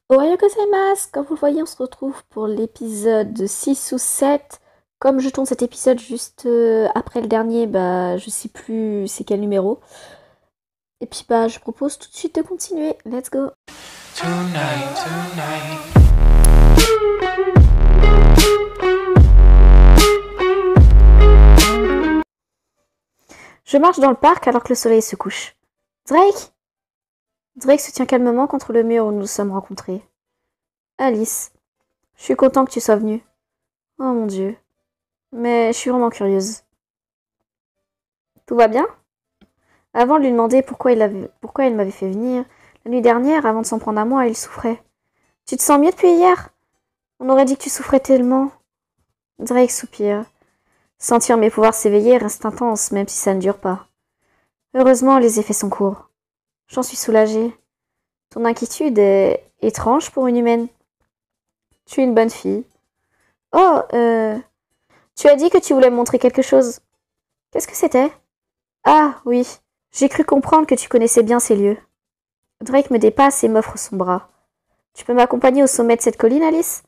Ohayou gozaimasu! Comme vous le voyez, on se retrouve pour l'épisode 6 ou 7. Comme je tourne cet épisode juste après le dernier, bah je sais plus c'est quel numéro. Et puis bah je propose tout de suite de continuer. Let's go! Tonight, tonight. Je marche dans le parc alors que le soleil se couche. Drake! Drake se tient calmement contre le mur où nous nous sommes rencontrés. Alice, je suis content que tu sois venue. Oh mon Dieu. Mais je suis vraiment curieuse. Tout va bien? Avant de lui demander pourquoi il m'avait fait venir, la nuit dernière, avant de s'en prendre à moi, il souffrait. Tu te sens mieux depuis hier? On aurait dit que tu souffrais tellement. Drake soupire. Sentir mes pouvoirs s'éveiller reste intense, même si ça ne dure pas. Heureusement, les effets sont courts. J'en suis soulagée. Ton inquiétude est étrange pour une humaine. Tu es une bonne fille. Oh, tu as dit que tu voulais me montrer quelque chose. Qu'est-ce que c'était? Ah, oui. J'ai cru comprendre que tu connaissais bien ces lieux. Drake me dépasse et m'offre son bras. Tu peux m'accompagner au sommet de cette colline, Alice?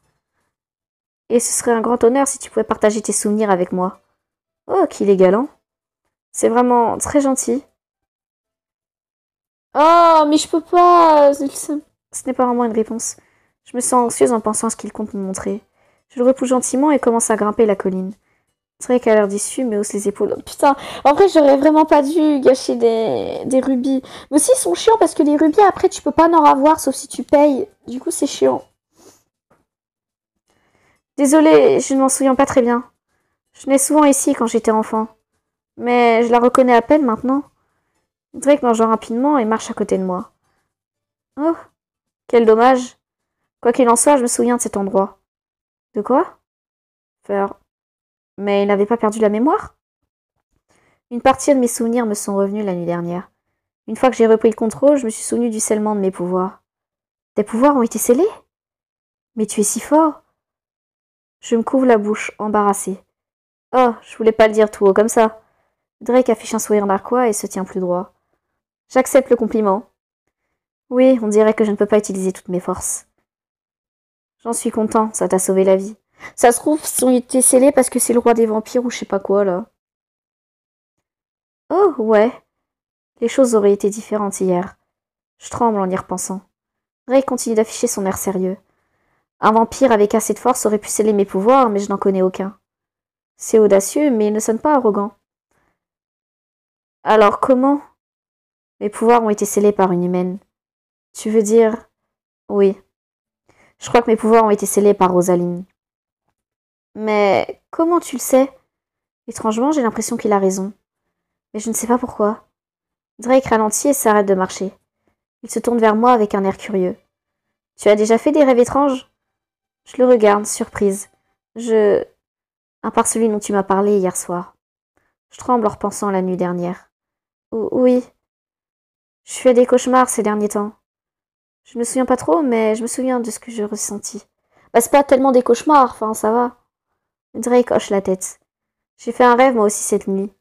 Et ce serait un grand honneur si tu pouvais partager tes souvenirs avec moi. Oh, qu'il est galant. C'est vraiment très gentil. Oh, mais je peux pas. Ce n'est pas vraiment une réponse. Je me sens anxieuse en pensant à ce qu'il compte me montrer. Je le repousse gentiment et commence à grimper la colline. Drake a l'air déçu, mais hausse les épaules. Oh, putain, en vrai, j'aurais vraiment pas dû gâcher des rubis. Mais aussi, ils sont chiants parce que les rubis, après, tu peux pas en avoir sauf si tu payes. Du coup, c'est chiant. Désolée, je ne m'en souviens pas très bien. Je venais souvent ici quand j'étais enfant. Mais je la reconnais à peine maintenant. Drake m'enjoint rapidement et marche à côté de moi. Oh, quel dommage. Quoi qu'il en soit, je me souviens de cet endroit. De quoi? Faire. Mais il n'avait pas perdu la mémoire? Une partie de mes souvenirs me sont revenus la nuit dernière. Une fois que j'ai repris le contrôle, je me suis souvenu du scellement de mes pouvoirs. Tes pouvoirs ont été scellés? Mais tu es si fort! Je me couvre la bouche, embarrassée. Oh, je voulais pas le dire tout haut comme ça. Drake affiche un sourire narquois et se tient plus droit. J'accepte le compliment. Oui, on dirait que je ne peux pas utiliser toutes mes forces. J'en suis content, ça t'a sauvé la vie. Ça se trouve, ils ont été scellés parce que c'est le roi des vampires ou je sais pas quoi, là. Oh, ouais. Les choses auraient été différentes hier. Je tremble en y repensant. Drake continue d'afficher son air sérieux. Un vampire avec assez de force aurait pu sceller mes pouvoirs, mais je n'en connais aucun. C'est audacieux, mais il ne sonne pas arrogant. Alors comment? Mes pouvoirs ont été scellés par une humaine. Tu veux dire? Oui. Je crois que mes pouvoirs ont été scellés par Rosaline. Mais comment tu le sais? Étrangement, j'ai l'impression qu'il a raison. Mais je ne sais pas pourquoi. Drake ralentit et s'arrête de marcher. Il se tourne vers moi avec un air curieux. Tu as déjà fait des rêves étranges? Je le regarde, surprise. À part celui dont tu m'as parlé hier soir. Je tremble en repensant à la nuit dernière. Oui. Je fais des cauchemars ces derniers temps. Je me souviens pas trop, mais je me souviens de ce que j'ai ressenti. Bah, c'est pas tellement des cauchemars, enfin, ça va. Drake hoche la tête. J'ai fait un rêve, moi aussi, cette nuit.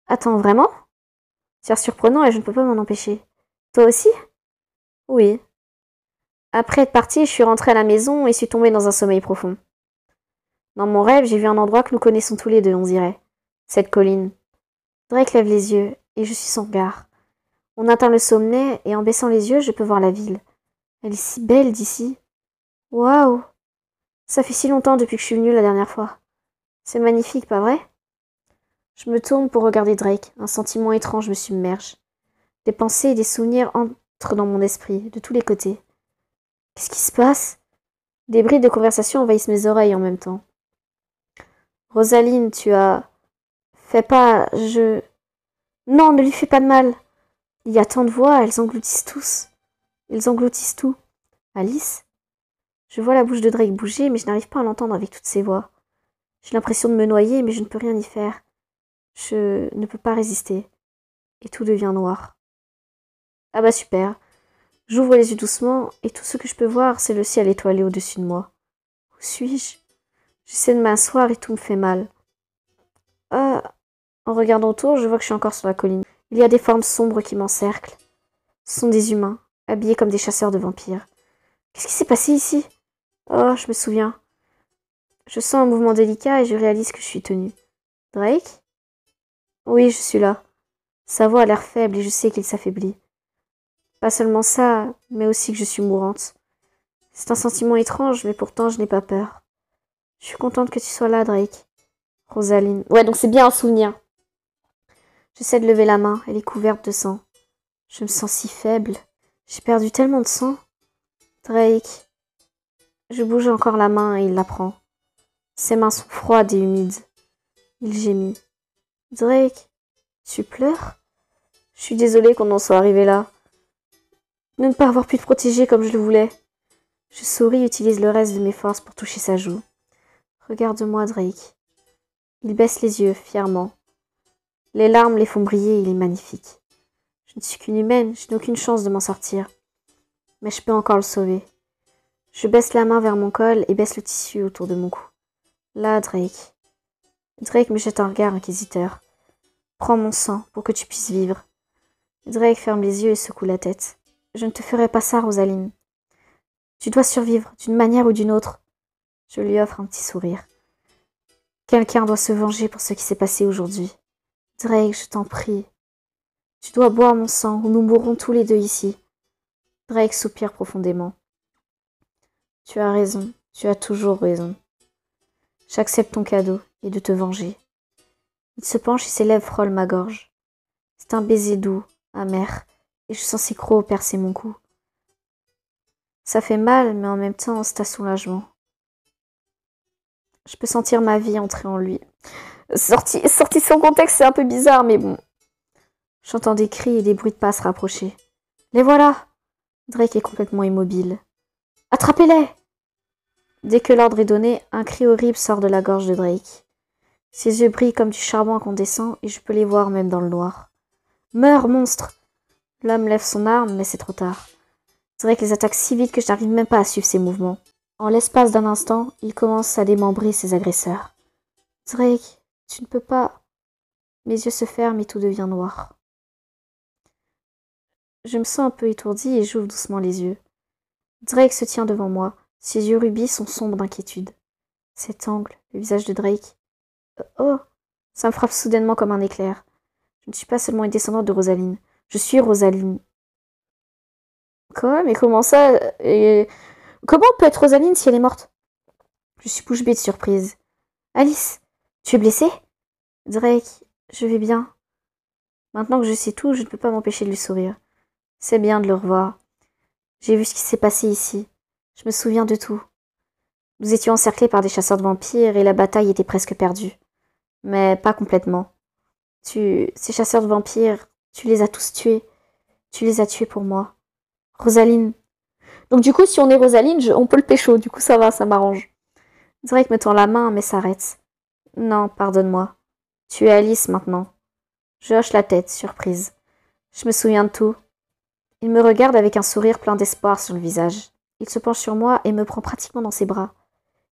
Attends, vraiment? C'est surprenant et je ne peux pas m'en empêcher. Toi aussi? Oui. Après être partie, je suis rentrée à la maison et suis tombée dans un sommeil profond. Dans mon rêve, j'ai vu un endroit que nous connaissons tous les deux, on dirait. Cette colline. Drake lève les yeux, et je suis son regard. On atteint le sommet, et en baissant les yeux, je peux voir la ville. Elle est si belle d'ici. Waouh! Ça fait si longtemps depuis que je suis venue la dernière fois. C'est magnifique, pas vrai? Je me tourne pour regarder Drake. Un sentiment étrange me submerge. Des pensées et des souvenirs entrent dans mon esprit, de tous les côtés. Qu'est-ce qui se passe? Des bribes de conversation envahissent mes oreilles en même temps. Rosaline, tu as... Fais pas... Non, ne lui fais pas de mal. Il y a tant de voix, elles engloutissent tous. Ils engloutissent tout. Alice? Je vois la bouche de Drake bouger, mais je n'arrive pas à l'entendre avec toutes ces voix. J'ai l'impression de me noyer, mais je ne peux rien y faire. Je ne peux pas résister. Et tout devient noir. Ah bah super. J'ouvre les yeux doucement, et tout ce que je peux voir, c'est le ciel étoilé au-dessus de moi. Où suis-je? J'essaie de m'asseoir et tout me fait mal. Ah, en regardant autour, je vois que je suis encore sur la colline. Il y a des formes sombres qui m'encerclent. Ce sont des humains, habillés comme des chasseurs de vampires. Qu'est-ce qui s'est passé ici? Oh, je me souviens. Je sens un mouvement délicat et je réalise que je suis tenue. Drake? Oui, je suis là. Sa voix a l'air faible et je sais qu'il s'affaiblit. Pas seulement ça, mais aussi que je suis mourante. C'est un sentiment étrange, mais pourtant je n'ai pas peur. Je suis contente que tu sois là, Drake. Rosaline. Ouais, donc c'est bien un souvenir. J'essaie de lever la main, elle est couverte de sang. Je me sens si faible. J'ai perdu tellement de sang. Drake. Je bouge encore la main et il la prend. Ses mains sont froides et humides. Il gémit. Drake, tu pleures? Je suis désolée qu'on en soit arrivé là. De ne pas avoir pu te protéger comme je le voulais. Je souris et utilise le reste de mes forces pour toucher sa joue. Regarde-moi, Drake. Il baisse les yeux, fièrement. Les larmes les font briller et il est magnifique. Je ne suis qu'une humaine, je n'ai aucune chance de m'en sortir. Mais je peux encore le sauver. Je baisse la main vers mon col et baisse le tissu autour de mon cou. Là, Drake. Drake me jette un regard inquisiteur. Prends mon sang pour que tu puisses vivre. Drake ferme les yeux et secoue la tête. Je ne te ferai pas ça, Rosaline. Tu dois survivre, d'une manière ou d'une autre. Je lui offre un petit sourire. Quelqu'un doit se venger pour ce qui s'est passé aujourd'hui. Drake, je t'en prie. Tu dois boire mon sang ou nous mourrons tous les deux ici. Drake soupire profondément. Tu as raison, tu as toujours raison. J'accepte ton cadeau et de te venger. Il se penche et ses lèvres frôlent ma gorge. C'est un baiser doux, amer, et je sens ses crocs percer mon cou. Ça fait mal, mais en même temps, c'est un soulagement. Je peux sentir ma vie entrer en lui. Sorti de son contexte, c'est un peu bizarre, mais bon. J'entends des cris et des bruits de pas se rapprocher. Les voilà! Drake est complètement immobile. Attrapez-les! Dès que l'ordre est donné, un cri horrible sort de la gorge de Drake. Ses yeux brillent comme du charbon incandescent et je peux les voir même dans le noir. Meurs, monstre! L'homme lève son arme, mais c'est trop tard. Drake les attaque si vite que je n'arrive même pas à suivre ses mouvements. En l'espace d'un instant, il commence à démembrer ses agresseurs. Drake, tu ne peux pas... Mes yeux se ferment et tout devient noir. Je me sens un peu étourdie et j'ouvre doucement les yeux. Drake se tient devant moi. Ses yeux rubis sont sombres d'inquiétude. Cet angle, le visage de Drake. Oh! Ça me frappe soudainement comme un éclair. Je ne suis pas seulement une descendante de Rosaline. Je suis Rosaline. Quoi? Mais comment ça? Comment on peut être Rosaline si elle est morte? Je suis bouche bée de surprise. Alice, tu es blessée? Drake, je vais bien. Maintenant que je sais tout, je ne peux pas m'empêcher de lui sourire. C'est bien de le revoir. J'ai vu ce qui s'est passé ici. Je me souviens de tout. Nous étions encerclés par des chasseurs de vampires et la bataille était presque perdue. Mais pas complètement. Ces chasseurs de vampires, tu les as tous tués. Tu les as tués pour moi. Rosaline. Donc du coup, si on est Rosaline, on peut le pécho. Du coup, ça va, ça m'arrange. Drake me tend la main, mais s'arrête. Non, pardonne-moi. Tu es Alice maintenant. Je hoche la tête, surprise. Je me souviens de tout. Il me regarde avec un sourire plein d'espoir sur le visage. Il se penche sur moi et me prend pratiquement dans ses bras.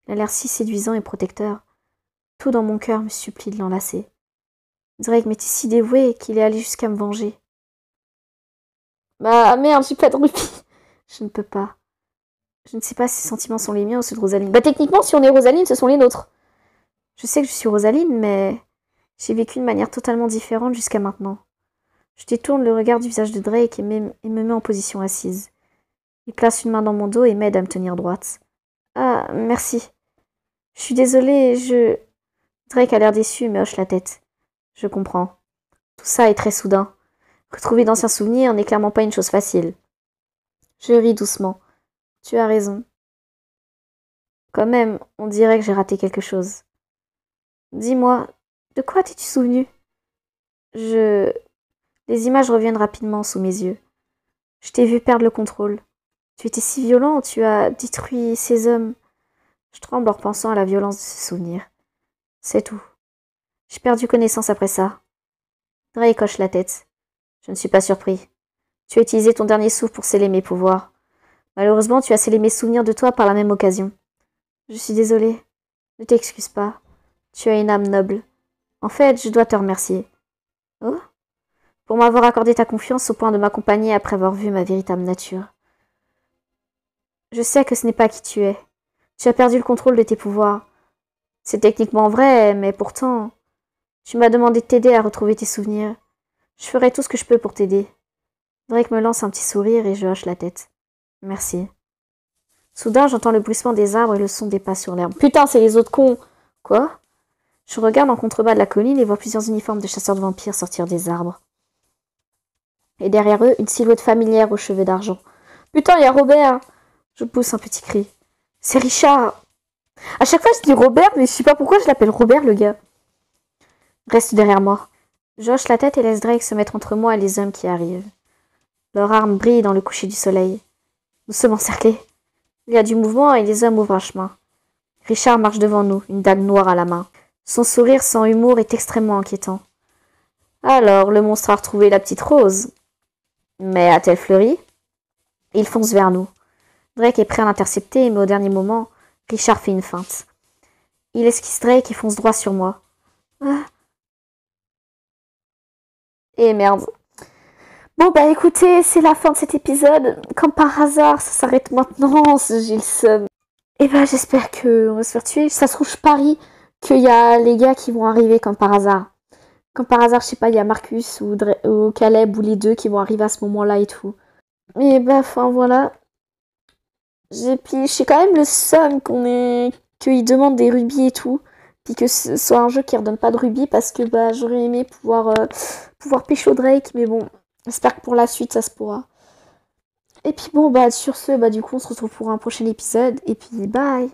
Il a l'air si séduisant et protecteur. Tout dans mon cœur me supplie de l'enlacer. Drake m'était si dévoué qu'il est allé jusqu'à me venger. Bah merde, j'ai pas de rupie. Je ne peux pas. Je ne sais pas si ces sentiments sont les miens ou ceux de Rosaline. Bah techniquement, si on est Rosaline, ce sont les nôtres. Je sais que je suis Rosaline, mais j'ai vécu de manière totalement différente jusqu'à maintenant. Je détourne le regard du visage de Drake et me mets en position assise. Il place une main dans mon dos et m'aide à me tenir droite. Ah, merci. Je suis désolée, Drake a l'air déçu mais hoche la tête. Je comprends. Tout ça est très soudain. Retrouver d'anciens souvenirs n'est clairement pas une chose facile. Je ris doucement. Tu as raison. Quand même, on dirait que j'ai raté quelque chose. Dis-moi, de quoi t'es-tu souvenu? Les images reviennent rapidement sous mes yeux. Je t'ai vu perdre le contrôle. Tu étais si violent, tu as détruit ces hommes. Je tremble en repensant à la violence de ce souvenir. C'est tout. J'ai perdu connaissance après ça. Drake hoche la tête. Je ne suis pas surpris. Tu as utilisé ton dernier souffle pour sceller mes pouvoirs. Malheureusement, tu as scellé mes souvenirs de toi par la même occasion. Je suis désolée. Ne t'excuse pas. Tu as une âme noble. En fait, je dois te remercier. Oh? Pour m'avoir accordé ta confiance au point de m'accompagner après avoir vu ma véritable nature. Je sais que ce n'est pas qui tu es. Tu as perdu le contrôle de tes pouvoirs. C'est techniquement vrai, mais pourtant, tu m'as demandé de t'aider à retrouver tes souvenirs. Je ferai tout ce que je peux pour t'aider. Drake me lance un petit sourire et je hoche la tête. Merci. Soudain, j'entends le bruissement des arbres et le son des pas sur l'herbe. Putain, c'est les autres cons! Quoi? Je regarde en contrebas de la colline et vois plusieurs uniformes de chasseurs de vampires sortir des arbres. Et derrière eux, une silhouette familière aux cheveux d'argent. Putain, il y a Robert! Je pousse un petit cri. C'est Richard! À chaque fois, je dis Robert, mais je sais pas pourquoi je l'appelle Robert, le gars. Reste derrière moi. Je hoche la tête et laisse Drake se mettre entre moi et les hommes qui arrivent. Leurs armes brillent dans le coucher du soleil. Nous sommes encerclés. Il y a du mouvement et les hommes ouvrent un chemin. Richard marche devant nous, une dague noire à la main. Son sourire sans humour est extrêmement inquiétant. Alors, le monstre a retrouvé la petite rose. Mais a-t-elle fleuri? Il fonce vers nous. Drake est prêt à l'intercepter, mais au dernier moment, Richard fait une feinte. Il esquisse Drake et fonce droit sur moi. Ah. Et merde. Bon bah écoutez, c'est la fin de cet épisode. Comme par hasard, ça s'arrête maintenant, j'ai le seum. Et bah j'espère qu'on va se faire tuer. Ça se trouve, je parie qu'il y a les gars qui vont arriver comme par hasard. Comme par hasard, je sais pas, il y a Marcus ou Caleb ou les deux qui vont arriver à ce moment-là et tout. Mais bah, enfin voilà. Puis j'ai quand même le seum qu'ils demandent des rubis et tout. Puis que ce soit un jeu qui redonne pas de rubis parce que bah j'aurais aimé pouvoir pécho Drake, mais bon, j'espère que pour la suite ça se pourra. Et puis bon bah sur ce, bah du coup on se retrouve pour un prochain épisode et puis bye.